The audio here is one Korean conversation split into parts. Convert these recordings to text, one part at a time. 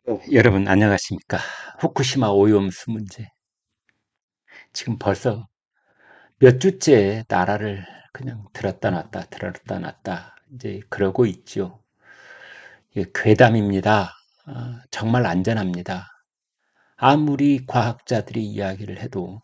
여러분 안녕하십니까? 후쿠시마 오염수 문제. 지금 벌써 몇 주째 나라를 그냥 들었다 놨다 들었다 놨다 이제 그러고 있죠. 이게 괴담입니다. 정말 안전합니다. 아무리 과학자들이 이야기를 해도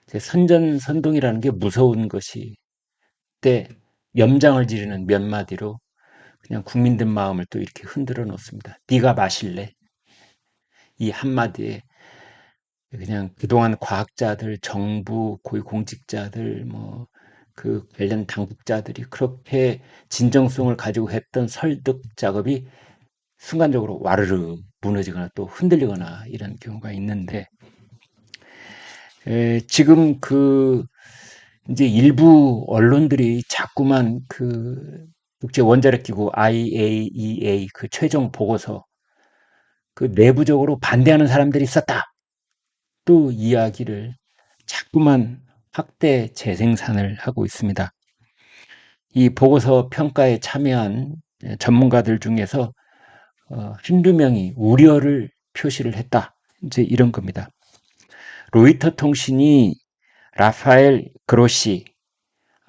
이제 선전선동이라는 게 무서운 것이 때 염장을 지르는 몇 마디로 그냥 국민들 마음을 또 이렇게 흔들어 놓습니다. 네가 마실래? 이 한마디에 그냥 그동안 과학자들, 정부, 고위공직자들, 그 관련 당국자들이 그렇게 진정성을 가지고 했던 설득 작업이 순간적으로 와르르 무너지거나 또 흔들리거나 이런 경우가 있는데, 지금 이제 일부 언론들이 자꾸만 국제 원자력 기구 IAEA 그 최종 보고서 그 내부적으로 반대하는 사람들이 있었다. 또 이야기를 자꾸만 확대 재생산을 하고 있습니다. 이 보고서 평가에 참여한 전문가들 중에서 한두 명이 우려를 표시를 했다. 이제 이런 겁니다. 로이터 통신이 라파엘 그로시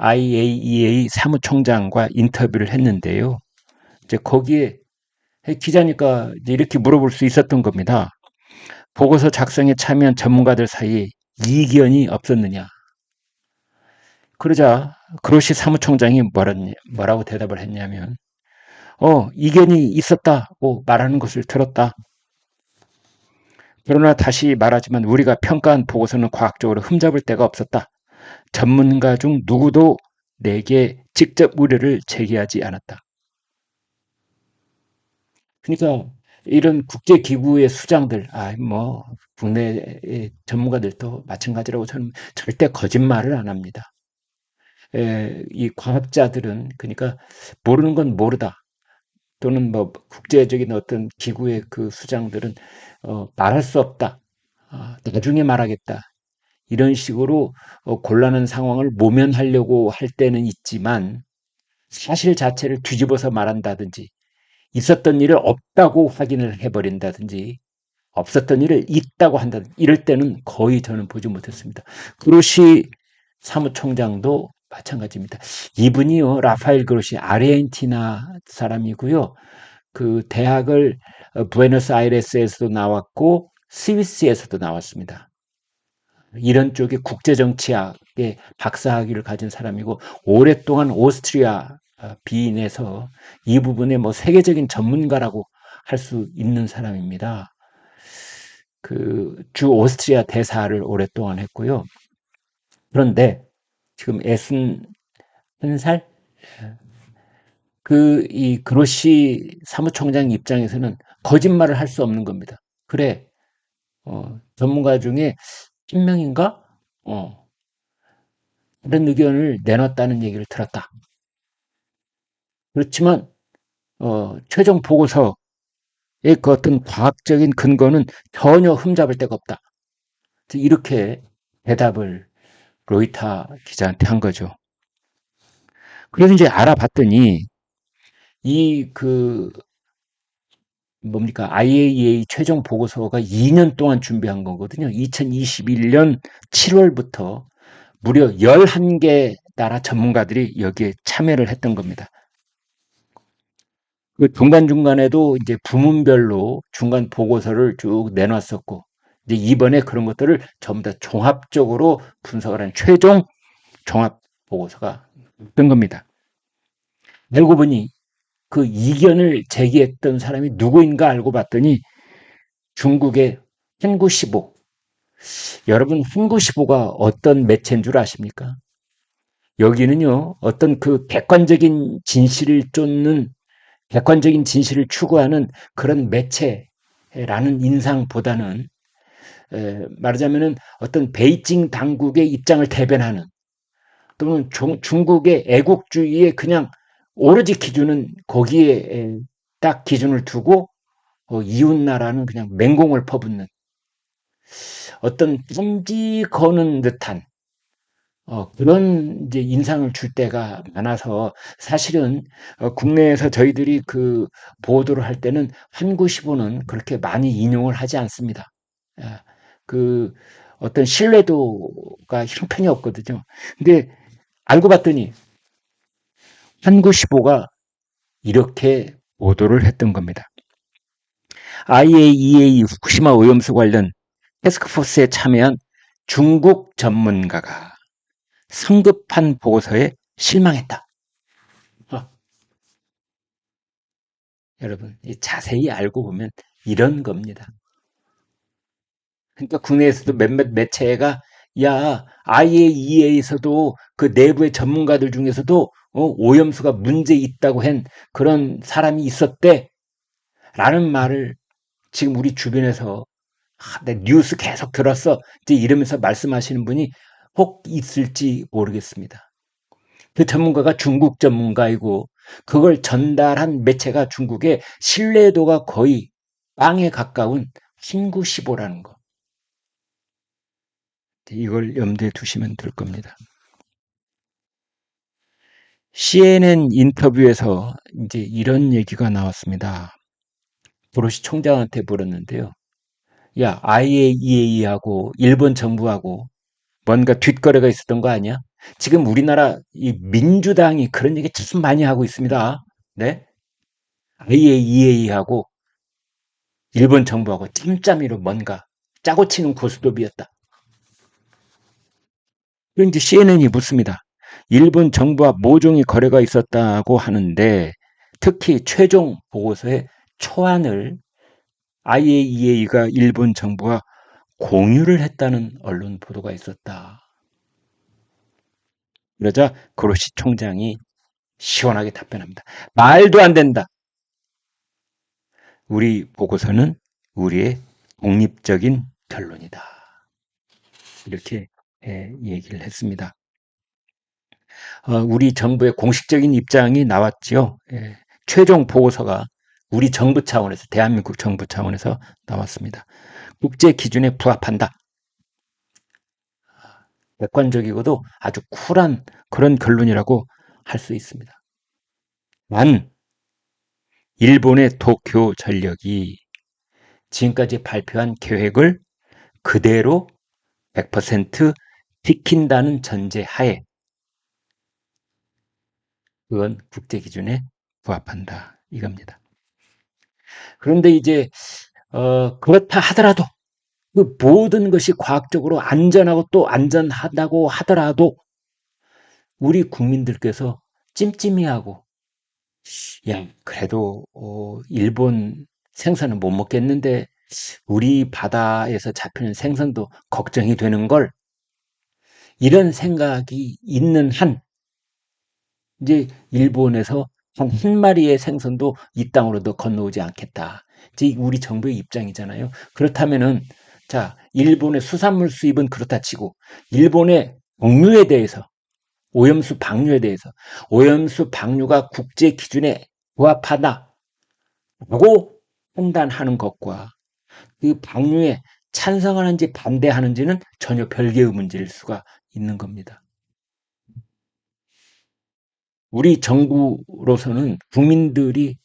IAEA 사무총장과 인터뷰를 했는데요. 이제 거기에 기자니까 이렇게 물어볼 수 있었던 겁니다. 보고서 작성에 참여한 전문가들 사이에 이견이 없었느냐? 그러자 그로시 사무총장이 뭐라고 대답을 했냐면 이견이 있었다고 말하는 것을 들었다. 그러나 다시 말하지만 우리가 평가한 보고서는 과학적으로 흠잡을 데가 없었다. 전문가 중 누구도 내게 직접 우려를 제기하지 않았다. 그러니까 이런 국제기구의 수장들, 국내의 전문가들도 마찬가지라고 저는 절대 거짓말을 안 합니다. 이 과학자들은 그러니까 모르는 건 모르다. 또는 국제적인 어떤 기구의 그 수장들은 말할 수 없다. 나중에 말하겠다. 이런 식으로 곤란한 상황을 모면하려고 할 때는 있지만 사실 자체를 뒤집어서 말한다든지 있었던 일을 없다고 확인을 해버린다든지 없었던 일을 있다고 한다든지 이럴 때는 거의 저는 보지 못했습니다. 그로시 사무총장도 마찬가지입니다. 이분이요, 라파엘 그로시 아르헨티나 사람이고요. 그 대학을 부에노스아이레스에서도 나왔고 스위스에서도 나왔습니다. 이런 쪽에 국제정치학의 박사학위를 가진 사람이고 오랫동안 오스트리아 비인에서 이 부분에 세계적인 전문가라고 할 수 있는 사람입니다. 그 주 오스트리아 대사를 오랫동안 했고요. 그런데 지금 61살 이 그로시 사무총장 입장에서는 거짓말을 할 수 없는 겁니다. 그래, 전문가 중에 1명인가? 이런 의견을 내놨다는 얘기를 들었다. 그렇지만, 최종 보고서의 그 어떤 과학적인 근거는 전혀 흠잡을 데가 없다. 이렇게 대답을 로이터 기자한테 한 거죠. 그래서 이제 알아봤더니, 이 IAEA 최종 보고서가 2년 동안 준비한 거거든요. 2021년 7월부터 무려 11개 나라 전문가들이 여기에 참여를 했던 겁니다. 그 중간중간에도 이제 부문별로 중간 보고서를 쭉 내놨었고, 이제 이번에 그런 것들을 전부 다 종합적으로 분석을 한 최종 종합 보고서가 된 겁니다. 알고 보니 그 이견을 제기했던 사람이 누구인가 알고 봤더니 중국의 흥구시보. 여러분, 흥구시보가 어떤 매체인 줄 아십니까? 여기는요, 어떤 그 객관적인 진실을 추구하는 그런 매체라는 인상보다는 말하자면은 어떤 베이징 당국의 입장을 대변하는 또는 중국의 애국주의에 그냥 오로지 기준은 거기에 딱 기준을 두고 이웃 나라는 그냥 맹공을 퍼붓는 어떤 뻔지 거는 듯한 그런 이제 인상을 줄 때가 많아서 사실은 국내에서 저희들이 그 보도를 할 때는 환구시보는 그렇게 많이 인용을 하지 않습니다. 아, 그 어떤 신뢰도가 형편이 없거든요. 근데 알고 봤더니 환구시보가 이렇게 보도를 했던 겁니다. IAEA 후쿠시마 오염수 관련 태스크포스에 참여한 중국 전문가가 성급한 보고서에 실망했다. 어, 여러분, 자세히 알고 보면 이런 겁니다. 그러니까 국내에서도 몇몇 매체가 야, IAEA에서도 그 내부의 전문가들 중에서도 오염수가 문제 있다고 한 그런 사람이 있었대. 라는 말을 지금 우리 주변에서 내 뉴스 계속 들었어. 이제 이러면서 말씀하시는 분이 혹 있을지 모르겠습니다. 그 전문가가 중국 전문가이고 그걸 전달한 매체가 중국의 신뢰도가 거의 빵에 가까운 신구시보라는 거. 이걸 염두에 두시면 될 겁니다. CNN 인터뷰에서 이제 이런 얘기가 나왔습니다. 브로시 총장한테 물었는데요. 야, IAEA하고 일본 정부하고 뭔가 뒷거래가 있었던 거 아니야? 지금 우리나라 이 민주당이 그런 얘기 참 많이 하고 있습니다. 네? IAEA하고 일본 정부하고 짬짬이로 뭔가 짜고 치는 고스톱이었다. 그런데 CNN이 묻습니다. 일본 정부와 모종의 거래가 있었다고 하는데 특히 최종 보고서의 초안을 IAEA가 일본 정부와 공유를 했다는 언론 보도가 있었다. 그러자 그로시 총장이 시원하게 답변합니다. 말도 안 된다. 우리 보고서는 우리의 독립적인 결론이다. 이렇게 얘기를 했습니다. 우리 정부의 공식적인 입장이 나왔지요. 최종 보고서가 우리 정부 차원에서 대한민국 정부 차원에서 나왔습니다. 국제 기준에 부합한다. 객관적이고도 아주 쿨한 그런 결론이라고 할 수 있습니다. 단 일본의 도쿄 전력이 지금까지 발표한 계획을 그대로 100% 지킨다는 전제 하에 그건 국제 기준에 부합한다 이겁니다. 그런데 이제 그렇다 하더라도 그 모든 것이 과학적으로 안전하고 또 안전하다고 하더라도 우리 국민들께서 찜찜해하고 야 그래도 일본 생선은 못 먹겠는데 우리 바다에서 잡히는 생선도 걱정이 되는 걸 이런 생각이 있는 한 이제 일본에서 한 마리의 생선도 이 땅으로 더 건너오지 않겠다. 이제 우리 정부의 입장이잖아요. 그렇다면은 자 일본의 수산물 수입은 그렇다 치고 일본의 방류에 대해서 오염수 방류에 대해서 오염수 방류가 국제 기준에 부합하다라고 판단하는 것과 그 방류에 찬성하는지 반대하는지는 전혀 별개의 문제일 수가 있는 겁니다. 우리 정부로서는 국민들이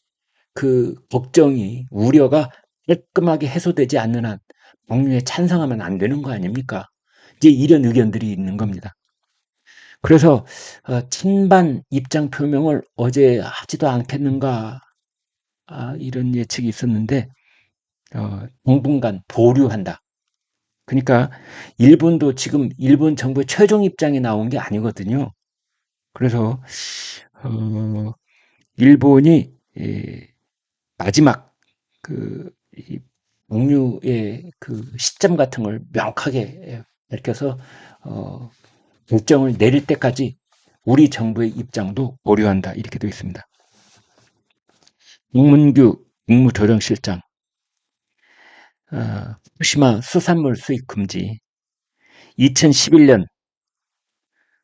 그 걱정이 우려가 깔끔하게 해소되지 않는 한 방류에 찬성하면 안 되는 거 아닙니까? 이제 이런 의견들이 있는 겁니다. 그래서 찬반 입장 표명을 어제 하지도 않겠는가 이런 예측이 있었는데 당분간 보류한다. 그러니까 일본도 지금 일본 정부의 최종 입장이 나온 게 아니거든요. 그래서 일본이 마지막 그 방류의 그 시점 같은 걸 명확하게 밝혀서 결정을 내릴 때까지 우리 정부의 입장도 보류한다 이렇게 되어 있습니다. 홍문규 국무조정실장 후쿠시마 수산물 수입 금지 2011년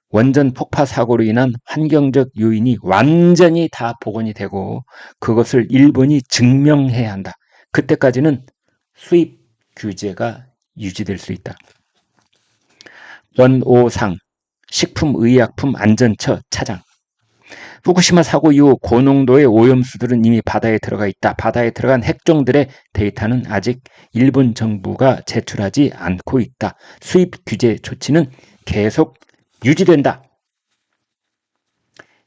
원전 폭파 사고로 인한 환경적 요인이 완전히 다 복원이 되고 그것을 일본이 증명해야 한다. 그때까지는 수입 규제가 유지될 수 있다. 권오상 식품의약품안전처 차장. 후쿠시마 사고 이후 고농도의 오염수들은 이미 바다에 들어가 있다. 바다에 들어간 핵종들의 데이터는 아직 일본 정부가 제출하지 않고 있다. 수입 규제 조치는 계속 유지된다.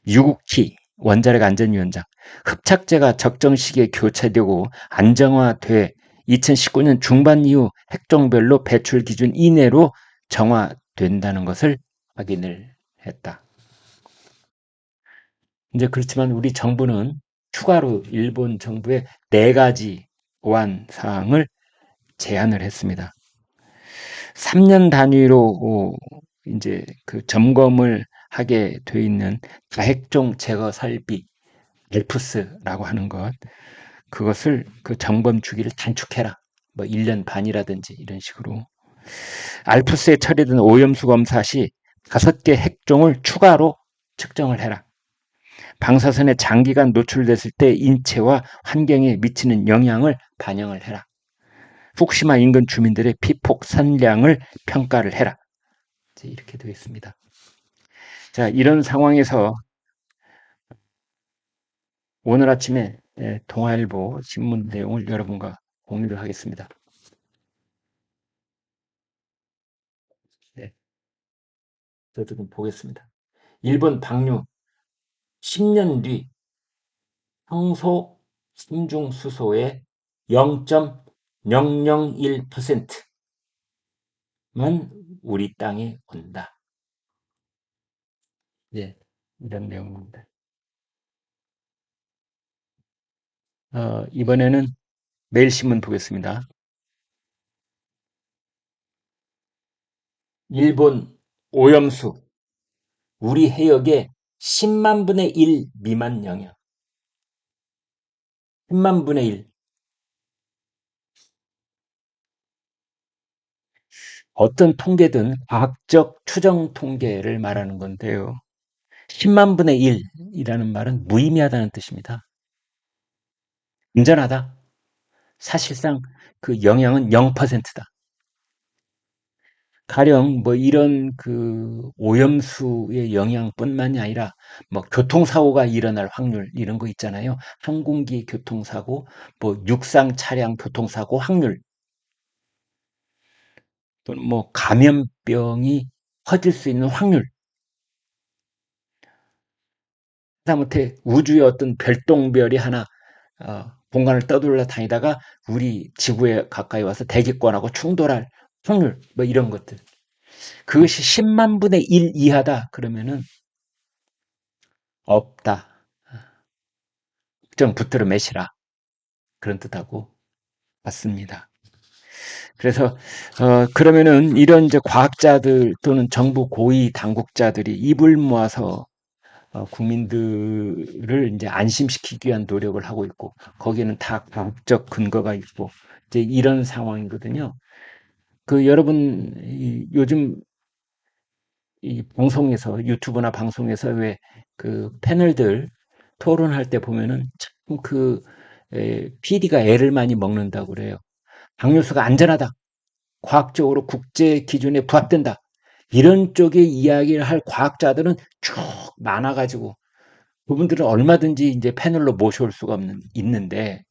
유국희 원자력 안전위원장. 흡착제가 적정 시기에 교체되고 안정화돼 2019년 중반 이후 핵종별로 배출 기준 이내로 정화된다는 것을 확인을 했다. 이제 그렇지만 우리 정부는 추가로 일본 정부의 4가지 보안 사항을 제안을 했습니다. 3년 단위로 이제 그 점검을 하게 돼 있는 다핵종 제거 설비 알프스라고 하는 것, 그것을 그 점검 주기를 단축해라. 뭐 1년 반이라든지 이런 식으로. 알프스에 처리된 오염수 검사 시 5개 핵종을 추가로 측정을 해라. 방사선에 장기간 노출됐을 때 인체와 환경에 미치는 영향을 반영을 해라. 후쿠시마 인근 주민들의 피폭 산량을 평가를 해라. 이렇게 되어 있습니다. 자, 이런 상황에서 오늘 아침에 동아일보 신문 내용을 여러분과 공유를 하겠습니다. 네, 저도 좀 보겠습니다. 일본 방류 10년 뒤 평소 심중수소의 0.001%만 우리 땅에 온다. 네, 이런 내용입니다. 이번에는 매일신문 보겠습니다. 일본 오염수 우리 해역의 10만 분의 1 미만 영향. 10만 분의 1. 어떤 통계든 과학적 추정 통계를 말하는 건데요. 10만 분의 1이라는 말은 무의미하다는 뜻입니다. 안전하다. 사실상 그 영향은 0%다. 가령 뭐 이런 그 오염수의 영향뿐만이 아니라 뭐 교통사고가 일어날 확률 이런 거 있잖아요. 항공기 교통사고, 뭐 육상 차량 교통사고 확률, 또는 뭐 감염병이 퍼질 수 있는 확률, 하다못해 우주의 어떤 별똥별이 하나 공간을 떠돌려 다니다가 우리 지구에 가까이 와서 대기권하고 충돌할 확률, 뭐 이런 것들. 그것이 10만 분의 1 이하다 그러면은 없다. 좀 붙들어 매시라. 그런 뜻하고 맞습니다. 그래서 그러면은 이런 이제 과학자들 또는 정부 고위 당국자들이 입을 모아서 국민들을 이제 안심시키기 위한 노력을 하고 있고 거기에는 다 과학적 근거가 있고 이제 이런 상황이거든요. 그 여러분 요즘 이 방송에서 유튜브나 방송에서 왜 그 패널들 토론할 때 보면은 참 그 PD가 애를 많이 먹는다고 그래요. 방류수가 안전하다. 과학적으로 국제 기준에 부합된다. 이런 쪽의 이야기를 할 과학자들은 쭉 많아가지고 그분들은 얼마든지 이제 패널로 모셔올 수가 있는데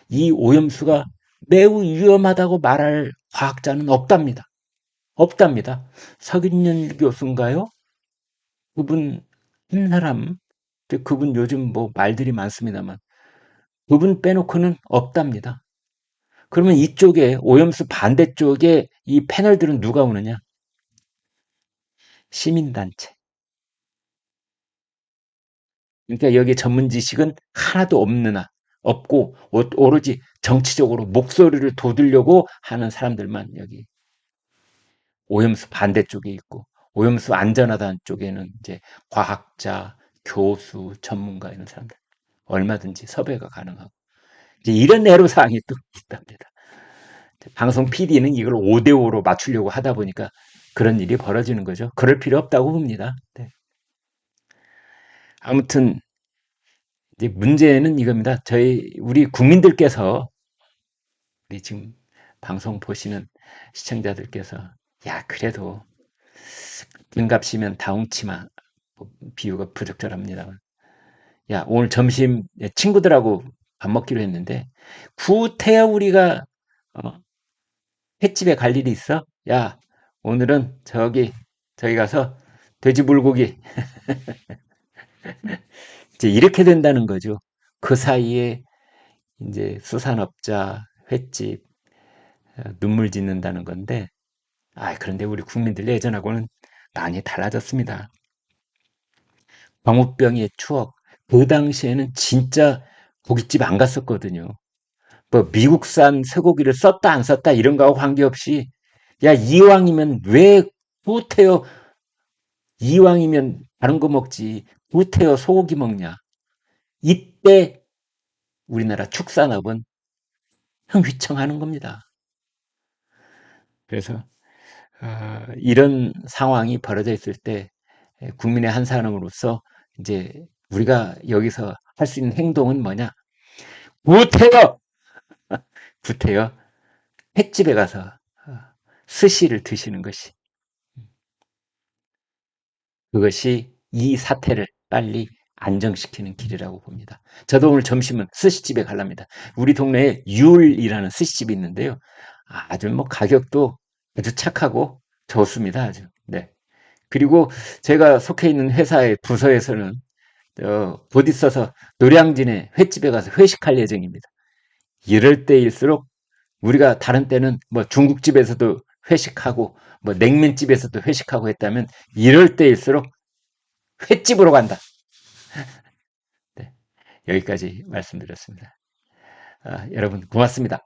이 오염수가 매우 위험하다고 말할 과학자는 없답니다. 없답니다. 석인년 교수인가요? 그분 한 사람, 그분 요즘 뭐 말들이 많습니다만 그분 빼놓고는 없답니다. 그러면 이쪽에 오염수 반대쪽에 이 패널들은 누가 오느냐? 시민단체. 그러니까 여기에 전문 지식은 하나도 없고 오로지 정치적으로 목소리를 돋으려고 하는 사람들만 여기 오염수 반대쪽에 있고 오염수 안전하다는 쪽에는 이제 과학자, 교수, 전문가 이런 사람들 얼마든지 섭외가 가능하고 이제 이런 애로사항이 또 있답니다. 방송 PD는 이걸 5대5로 맞추려고 하다 보니까 그런 일이 벌어지는 거죠. 그럴 필요 없다고 봅니다. 네. 아무튼 이제 문제는 이겁니다. 우리 국민들께서 우리 지금 방송 보시는 시청자들께서 야 그래도 등갑시면 다홍치마. 비유가 부적절합니다만. 야, 오늘 점심 친구들하고 밥 먹기로 했는데, 구태여 우리가 어, 횟집에 갈 일이 있어? 야, 오늘은 저기 가서 돼지 불고기. 이제 이렇게 된다는 거죠. 그 사이에 이제 수산업자, 횟집, 눈물 짓는다는 건데, 그런데 우리 국민들 예전하고는 많이 달라졌습니다. 광우병의 추억. 그 당시에는 진짜 고깃집 안 갔었거든요. 뭐 미국산 쇠고기를 썼다 안 썼다 이런 거하고 관계없이 야 이왕이면 왜 구태여 이왕이면 다른 거 먹지 구태여 소고기 먹냐. 이때 우리나라 축산업은 휘청하는 겁니다. 그래서 이런 상황이 벌어져 있을 때 국민의 한 사람으로서 이제 우리가 여기서 할 수 있는 행동은 뭐냐? 구태여 구태여 횟집에 가서 스시를 드시는 것이 그것이 이 사태를 빨리 안정시키는 길이라고 봅니다. 저도 오늘 점심은 스시집에 가랍니다. 우리 동네에 율이라는 스시집이 있는데요. 아주 뭐 가격도 아주 착하고 좋습니다. 아주. 네. 그리고 제가 속해 있는 회사의 부서에서는 곧 있어서 노량진에 횟집에 가서 회식할 예정입니다. 이럴 때일수록 우리가 다른 때는 뭐 중국집에서도 회식하고 뭐 냉면집에서도 회식하고 했다면 이럴 때일수록 횟집으로 간다. 네, 여기까지 말씀드렸습니다. 여러분 고맙습니다.